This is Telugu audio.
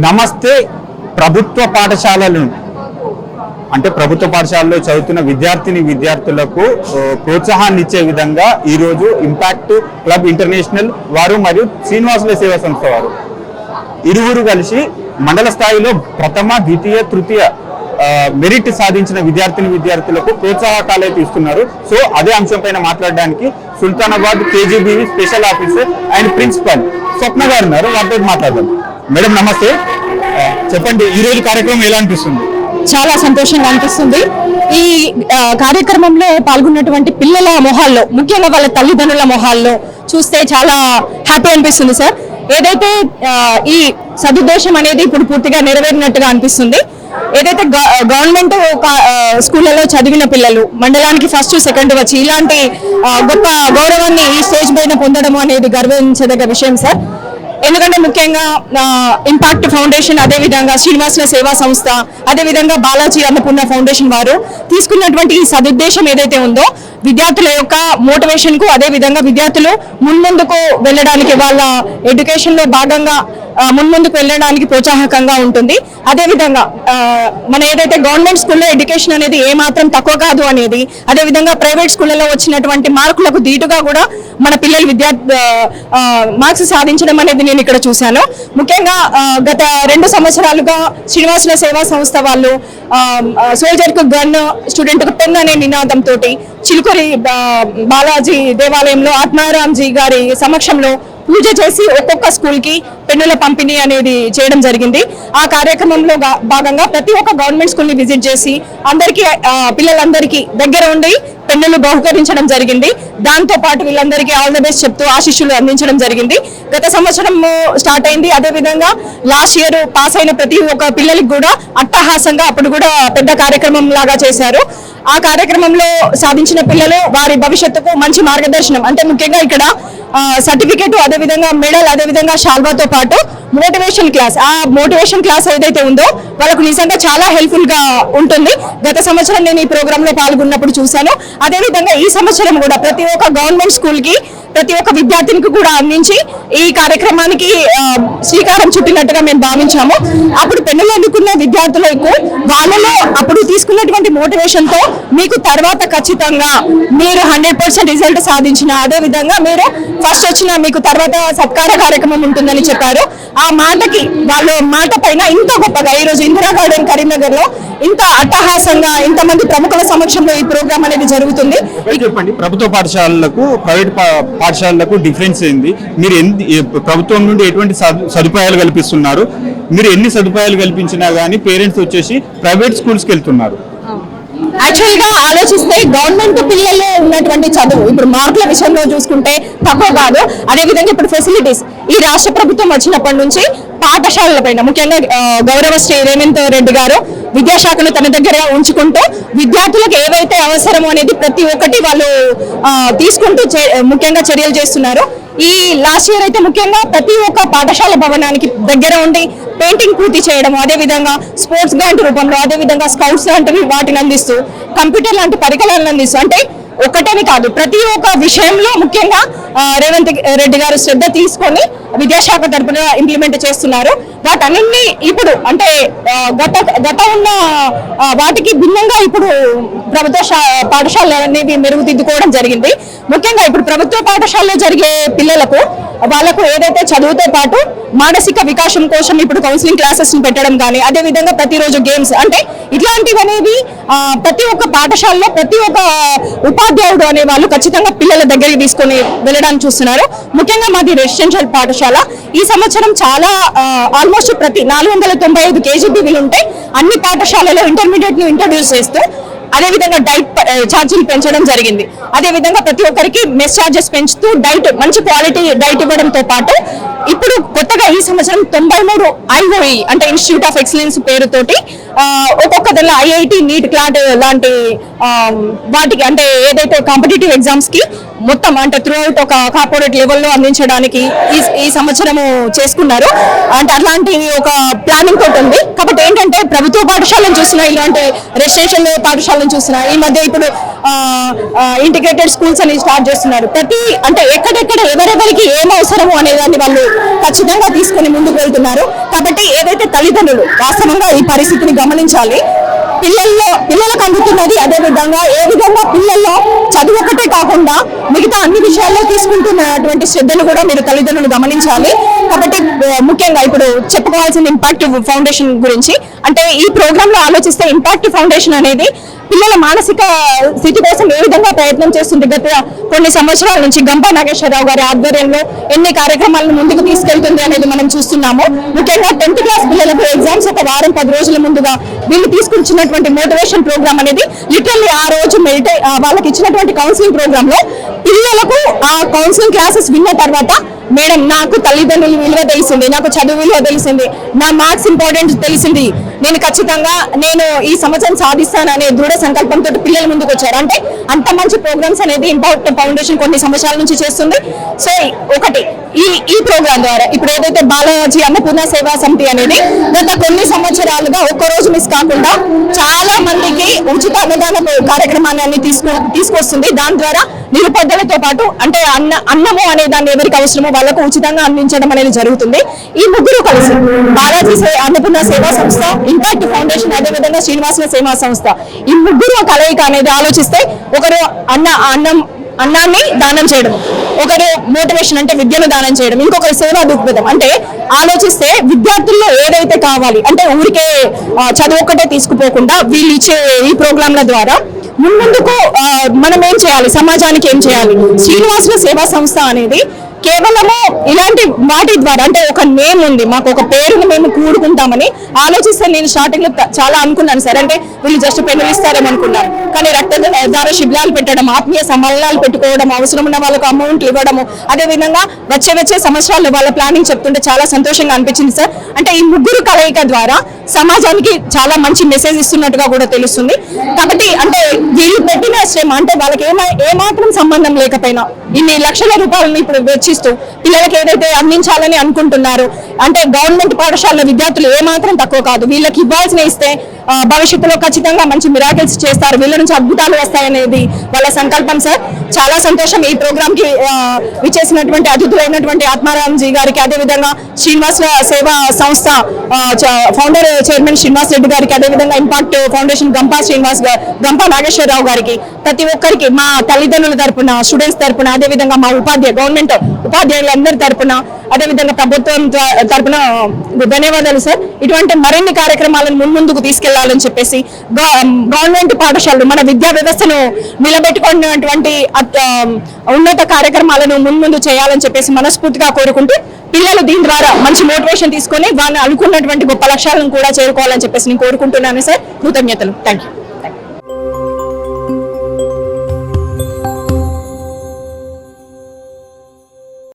నమస్తే. ప్రభుత్వ పాఠశాలలు అంటే ప్రభుత్వ పాఠశాలలో చదువుతున్న విద్యార్థులకు ప్రోత్సాహాన్ని ఇచ్చే విధంగా ఈరోజు ఇంపాక్ట్ క్లబ్ ఇంటర్నేషనల్ వారు మరియు శ్రీనివాసుల సేవా సంస్థ వారు ఇరువురు కలిసి మండల స్థాయిలో ప్రథమ, ద్వితీయ, తృతీయ మెరిట్ సాధించిన విద్యార్థులకు ప్రోత్సాహకాలు అయితే ఇస్తున్నారు. సో అదే అంశం పైన మాట్లాడడానికి Sultanabad KGBV special officer and principal Swapna గారు ఉన్నారు. వారితో మాట్లాడదాం. మేడం నమస్తే. చెప్పండి, ఈ రోజు కార్యక్రమం ఎలా అనిపిస్తుంది? చాలా సంతోషంగా అనిపిస్తుంది. ఈ కార్యక్రమంలో పాల్గొన్నటువంటి పిల్లల మొహాల్లో, ముఖ్యంగా వాళ్ళ తల్లిదండ్రుల మొహాల్లో చూస్తే చాలా హ్యాపీ అనిపిస్తుంది సార్. ఏదైతే ఈ సదుద్దేశం అనేది ఇప్పుడు పూర్తిగా నెరవేరినట్టుగా అనిపిస్తుంది. ఏదైతే గవర్నమెంట్ స్కూళ్ళలో చదివిన పిల్లలు మండలానికి ఫస్ట్, సెకండ్ వచ్చి ఇలాంటి గొప్ప గౌరవాన్ని ఈ స్టేజ్ పైన పొందడం అనేది గర్వించదగ్గ విషయం సార్. ఎందుకంటే ముఖ్యంగా ఇంపాక్ట్ ఫౌండేషన్, అదేవిధంగా శ్రీనివాసుల సేవా సంస్థ, అదేవిధంగా బాలాజీ అన్నపూర్ణ ఫౌండేషన్ వారు తీసుకున్నటువంటి ఈ సదుద్దేశం ఏదైతే ఉందో విద్యార్థుల యొక్క మోటివేషన్ కు, అదేవిధంగా విద్యార్థులు మున్ముందుకు వెళ్ళడానికి, వాళ్ళ ఎడ్యుకేషన్ లో భాగంగా మున్ముందుకు వెళ్ళడానికి ప్రోత్సాహకంగా ఉంటుంది. అదేవిధంగా మన ఏదైతే గవర్నమెంట్ స్కూల్లో ఎడ్యుకేషన్ అనేది ఏమాత్రం తక్కువ కాదు అనేది, అదేవిధంగా ప్రైవేట్ స్కూళ్ళలో వచ్చినటువంటి మార్కులకు దీటుగా కూడా మన పిల్లలు మార్క్స్ సాధించడం అనేది నేను ఇక్కడ చూశాను. ముఖ్యంగా గత 2 సంవత్సరాలుగా శ్రీనివాసుల సేవా సంస్థ వాళ్ళు సోల్జర్ కు గన్, స్టూడెంట్ కు పెన్ అనే నినాదంతో చిలుకూరి బాలాజీ దేవాలయంలో ఆత్మారాంజీ గారి సమక్షంలో పూజ చేసి ఒక్కొక్క స్కూల్ కి పెన్నుల పంపిణీ అనేది చేయడం జరిగింది. ఆ కార్యక్రమంలో భాగంగా ప్రతి ఒక్క గవర్నమెంట్ స్కూల్ ని విజిట్ చేసి అందరికీ, పిల్లలందరికీ దగ్గర ఉండి పెన్నులు బహుకరించడం జరిగింది. దాంతో పాటు వీళ్ళందరికీ ఆల్ ద బెస్ట్ చెప్తూ ఆశీస్సులు అందించడం జరిగింది. గత సంవత్సరం స్టార్ట్ అయింది. అదేవిధంగా లాస్ట్ ఇయర్ పాస్ అయిన ప్రతి ఒక్క పిల్లలకి కూడా అట్టహాసంగా అప్పుడు కూడా పెద్ద కార్యక్రమం లాగా చేశారు. ఆ కార్యక్రమంలో సాధించిన పిల్లలు వారి భవిష్యత్తుకు మంచి మార్గదర్శనం, అంటే ముఖ్యంగా ఇక్కడ సర్టిఫికేట్, అదేవిధంగా మెడల్, అదేవిధంగా షాల్వాతో పాటు మోటివేషన్ క్లాస్, ఆ మోటివేషన్ క్లాస్ ఏదైతే ఉందో వాళ్ళకు నిజంగా చాలా హెల్ప్ఫుల్ గా ఉంటుంది. గత సంవత్సరం నేను ఈ ప్రోగ్రామ్ లో పాల్గొన్నప్పుడు చూశాను. అదేవిధంగా ఈ సంవత్సరం కూడా ప్రతి ఒక్క గవర్నమెంట్ స్కూల్ కి, ప్రతి ఒక్క విద్యార్థినికి కూడా అందించి ఈ కార్యక్రమానికి శ్రీకారం చుట్టినట్టుగా మేము భావించాము. అప్పుడు పెన్నులు అందుకున్న విద్యార్థులకు వాళ్ళలో అప్పుడు తీసుకున్నటువంటి మోటివేషన్ తో మీకు తర్వాత ఖచ్చితంగా మీరు 100% రిజల్ట్ సాధించిన, అదేవిధంగా మీరు ఫస్ట్ వచ్చిన మీకు తర్వాత సత్కార కార్యక్రమం ఉంటుందని చెప్పారు. ఆ మాటకి, వాళ్ళ మాట పైన ఇంత గొప్పగా ఈరోజు ఇందిరా గార్డెన్ కరీంనగర్ లో ఇంత అట్టహాసంగా ఇంతమంది ప్రముఖుల సమక్షంలో ఈ ప్రోగ్రామ్ అనేది జరుగుతుంది. చెప్పండి, ప్రభుత్వ పాఠశాలలకు ప్రైవేట్ పాఠశాలలకు డిఫరెన్స్ ఏంది? మీరు ప్రభుత్వం నుండి ఎటువంటి సదుపాయాలు కల్పిస్తున్నారు? మీరు ఎన్ని సదుపాయాలు కల్పించినా గానీ పేరెంట్స్ వచ్చేసి ప్రైవేట్ స్కూల్స్కి వెళ్తున్నారు. యాక్చువల్ గా ఆలోచిస్తే గవర్నమెంట్ పిల్లల్లో ఉన్నటువంటి చదువు ఇప్పుడు మార్కుల విషయంలో చూసుకుంటే తక్కువ కాదు. అదేవిధంగా ఇప్పుడు ఫెసిలిటీస్ ఈ రాష్ట్ర ప్రభుత్వం వచ్చినప్పటి నుంచి పాఠశాలల పైన, ముఖ్యంగా గౌరవ శ్రీ రేవంత్ రెడ్డి గారు విద్యాశాఖను తన దగ్గర ఉంచుకుంటూ విద్యార్థులకు ఏవైతే అవసరమో అనేది ప్రతి ఒక్కటి వాళ్ళు తీసుకుంటూ ముఖ్యంగా చర్యలు చేస్తున్నారు. ఈ లాస్ట్ ఇయర్ అయితే ముఖ్యంగా ప్రతి ఒక్క పాఠశాల భవనానికి దగ్గర ఉండి పెయింటింగ్ పూర్తి చేయడం, అదేవిధంగా స్పోర్ట్స్ గ్రాంట్ రూపంలో, అదేవిధంగా స్కౌట్స్ లాంటివి వాటిని అందిస్తూ, కంప్యూటర్ లాంటి పరికరాలను అందిస్తూ, అంటే ఒకటేని కాదు ప్రతి ఒక్క విషయంలో ముఖ్యంగా రేవంత్ రెడ్డి గారు శ్రద్ధ తీసుకొని విద్యాశాఖ తరఫున ఇంప్లిమెంట్ చేస్తున్నారు. వాటన్నింటినీ ఇప్పుడు అంటే గత ఉన్న వాటికి భిన్నంగా ఇప్పుడు ప్రభుత్వ పాఠశాలలు అనేవి మెరుగుదిద్దుకోవడం జరిగింది. ముఖ్యంగా ఇప్పుడు ప్రభుత్వ పాఠశాలలో జరిగే పిల్లలకు వాళ్ళకు ఏదైతే చదువుతో పాటు మానసిక వికాసం కోసం ఇప్పుడు కౌన్సిలింగ్ క్లాసెస్ పెట్టడం కానీ, అదేవిధంగా ప్రతిరోజు గేమ్స్, అంటే ఇట్లాంటివి అనేవి ప్రతి ఒక్క పాఠశాలలో ప్రతి ఒక్క ఉపాధ్యాయుడు అనే వాళ్ళు ఖచ్చితంగా పిల్లల దగ్గరికి తీసుకొని వెళ్ళడానికి చూస్తున్నారు. ముఖ్యంగా మాది రెసిడెన్షియల్ పాఠశాల. ఈ సంవత్సరం చాలా ఆల్మోస్ట్ ప్రతి 495 కేజీబీవీలు ఉంటే అన్ని పాఠశాలలో ఇంటర్మీడియట్ ను ఇంట్రడ్యూస్ చేస్తూ, అదేవిధంగా డైట్ ఛార్జీలు పెంచడం జరిగింది. అదేవిధంగా ప్రతి ఒక్కరికి మెస్ ఛార్జెస్ పెంచుతూ డైట్, మంచి క్వాలిటీ డైట్ ఇవ్వడంతో పాటు ఇప్పుడు కొత్తగా ఈ సంవత్సరం 93 IOE అంటే ఇన్స్టిట్యూట్ ఆఫ్ ఎక్సలెన్స్ పేరుతోటి ఒక్కొక్క దానిలో IIT, నీట్, క్లాట్ లాంటి వాటికి అంటే ఏదైతే కాంపిటేటివ్ ఎగ్జామ్స్ కి మొత్తం అంటే త్రూ అవుట్ ఒక కార్పొరేట్ లెవెల్లో అందించడానికి ఈ సంవత్సరము చేసుకున్నారు. అంటే అట్లాంటి ఒక ప్లానింగ్ తోటి ఉంది. కాబట్టి ఏంటంటే ప్రభుత్వ పాఠశాలను చూసినా, ఇలాంటి రెసిడెన్షియల్ పాఠశాలను చూసినా, ఈ మధ్య ఇప్పుడు ఇంటిగ్రేటెడ్ స్కూల్స్ అని స్టార్ట్ చేస్తున్నారు. ప్రతి అంటే ఎక్కడెక్కడ ఎవరెవరికి ఏం అవసరము అనేదాన్ని వాళ్ళు ఖచ్చితంగా తీసుకొని ముందుకు వెళ్తున్నారు. కాబట్టి ఏదైతే తల్లిదండ్రులు వాస్తవంగా ఈ పరిస్థితిని గమనించాలి. పిల్లలకు అందుతున్నది అదే విధంగా ఏ విధంగా పిల్లల్లో చదువు ఒకటే కాకుండా మిగతా అన్ని విషయాల్లో తీసుకుంటున్నటువంటి శ్రద్ధను కూడా మీరు తల్లిదండ్రులు గమనించాలి. కాబట్టి ముఖ్యంగా ఇప్పుడు చెప్పుకోవాల్సిన ఇంపాక్ట్ ఫౌండేషన్ గురించి, అంటే ఈ ప్రోగ్రామ్ లో ఆలోచిస్తే ఇంపాక్ట్ ఫౌండేషన్ అనేది పిల్లల మానసిక స్థితి కోసం ఏ విధంగా ప్రయత్నం చేస్తుంది. గత కొన్ని సంవత్సరాల నుంచి గంపా నాగేశ్వరరావు గారి ఆధ్వర్యంలో ఎన్ని కార్యక్రమాలను ముందుకు తీసుకెళ్తుంది అనేది మనం చూస్తున్నాము. ముఖ్యంగా 10th క్లాస్ పిల్లలకు ఎగ్జామ్స్ ఒక వారం 10 రోజుల ముందుగా వీళ్ళు తీసుకొచ్చినటువంటి మోటివేషన్ ప్రోగ్రామ్ అనేది లిటరల్లీ ఆ రోజు వాళ్ళకి ఇచ్చినటువంటి కౌన్సిలింగ్ ప్రోగ్రామ్ లో పిల్లలకు ఆ కౌన్సిలింగ్ క్లాసెస్ విన్న తర్వాత, మేడం నాకు తల్లిదండ్రుల విలువ తెలిసింది, నాకు చదువు విలువ తెలిసింది, నా మార్క్స్ ఇంపార్టెంట్ తెలిసింది, నేను ఖచ్చితంగా ఈ సంవత్సరం సాధిస్తాననే దృఢ సంకల్పంతో పిల్లల ముందుకు వచ్చారు. అంటే అంత మంచి ప్రోగ్రామ్స్ అనేది ఇంపాక్ట్ ఫౌండేషన్ కొన్ని సంవత్సరాల నుంచి చేస్తుంది. సో ఒకటి ఈ ప్రోగ్రామ్ ద్వారా ఇప్పుడు ఏదైతే బాలాజీ అన్నపూర్ణ సేవా సమితి అనేది గత కొన్ని సంవత్సరాలుగా ఒక్కరోజు మిస్ కాకుండా చాలా మందికి ఉచిత అన్నదాన కార్యక్రమాన్ని తీసుకొస్తుంది. దాని ద్వారా నిరుపేదలతో పాటు అంటే అన్నము అనే దాన్ని ఎవరికి అవసరమో వాళ్ళకు ఉచితంగా అందించడం అనేది జరుగుతుంది. ఈ ముగ్గురు కలిసి బాలాజీ అన్నపూర్ణ సేవా సంస్థ, ఇంపాక్ట్ ఫౌండేషన్, అదేవిధంగా శ్రీనివాసుల సేవా సంస్థ, ఈ ముగ్గురు కలయిక అనేది ఆలోచిస్తే ఒకరు అన్నాన్ని దానం చేయడం, ఒకరు మోటివేషన్ అంటే విద్యను దానం చేయడం, ఇంకొకరు సేవా దృక్పథం. అంటే ఆలోచిస్తే విద్యార్థుల్లో ఏదైతే కావాలి అంటే ఊరికే చదువు ఒక్కటే తీసుకుపోకుండా వీళ్ళు ఇచ్చే ఈ ప్రోగ్రాంల ద్వారా ముందుకు మనం ఏం చేయాలి, సమాజానికి ఏం చేయాలి. శ్రీనివాసుల సేవా సంస్థ అనేది కేవలము ఇలాంటి వాటి ద్వారా అంటే ఒక నేమ్ ఉంది, మాకు ఒక పేరుని మేము కూడుకుంటామని ఆలోచిస్తే నేను స్టార్టింగ్ లో చాలా అనుకున్నాను సార్. అంటే వీళ్ళు జస్ట్ పెన్నులు ఇస్తారేమో అనుకున్నాను. కానీ రక్తదార శిబిరాలు పెట్టడం, ఆత్మీయ సమ్మేళనాలు పెట్టుకోవడం, అవసరం ఉన్న వాళ్ళకు అమౌంట్లు ఇవ్వడము, అదేవిధంగా వచ్చే సంవత్సరాల్లో వాళ్ళ ప్లానింగ్ చెప్తుంటే చాలా సంతోషంగా అనిపించింది సార్. అంటే ఈ ముగ్గురు కలయిక ద్వారా సమాజానికి చాలా మంచి మెసేజ్ ఇస్తున్నట్టుగా కూడా తెలుస్తుంది. కాబట్టి అంటే వీళ్ళు పెట్టిన శ్రమ అంటే వాళ్ళకి ఏమాత్రం సంబంధం లేకపోయినా ఇన్ని లక్షల రూపాయలను ఇప్పుడు వెచ్చిస్తూ పిల్లలకి ఏదైతే అందించాలని అనుకుంటున్నారు, అంటే గవర్నమెంట్ పాఠశాల విద్యార్థులు ఏమాత్రం తక్కువ కాదు. వీళ్ళకి ఇవ్వాల్సిన ఇస్తే భవిష్యత్తులో ఖచ్చితంగా మంచి మిరాకిల్స్ చేస్తారు, వీళ్ళ నుంచి అద్భుతాలు వస్తాయనేది వాళ్ళ సంకల్పం సార్. చాలా సంతోషం ఈ ప్రోగ్రామ్ కి విచ్చేసినటువంటి అతిథులైనటువంటి ఆత్మారాంజీ గారికి, అదేవిధంగా శ్రీనివాసుల సేవా సంస్థ ఫౌండర్ చైర్మన్ శ్రీనివాస్ రెడ్డి గారికి, అదేవిధంగా ఇంపాక్ట్ ఫౌండేషన్ గంపా నాగేశ్వరరావు గారికి, ప్రతి ఒక్కరికి మా తల్లిదండ్రుల తరపున, స్టూడెంట్స్ తరపున, అదేవిధంగా మా గవర్నమెంట్ ఉపాధ్యాయులందరి తరపున, అదేవిధంగా ప్రభుత్వం తరపున ధన్యవాదాలు సార్. ఇటువంటి మరిన్ని కార్యక్రమాలను ముందుకు తీసుకెళ్లాలని చెప్పేసి గవర్నమెంట్ పాఠశాలలు మన విద్యా వ్యవస్థను నిలబెట్టుకున్నటువంటి ఉన్నత కార్యక్రమాలను ముందు చేయాలని చెప్పేసి మనస్ఫూర్తిగా కోరుకుంటూ, పిల్లలు దీని ద్వారా మంచి మోటివేషన్ తీసుకొని వాళ్ళు అనుకున్నటువంటి గొప్ప లక్ష్యాలను కూడా చేరుకోవాలని చెప్పేసి నేను కోరుకుంటున్నాను సార్. కృతజ్ఞతలు. Thank you.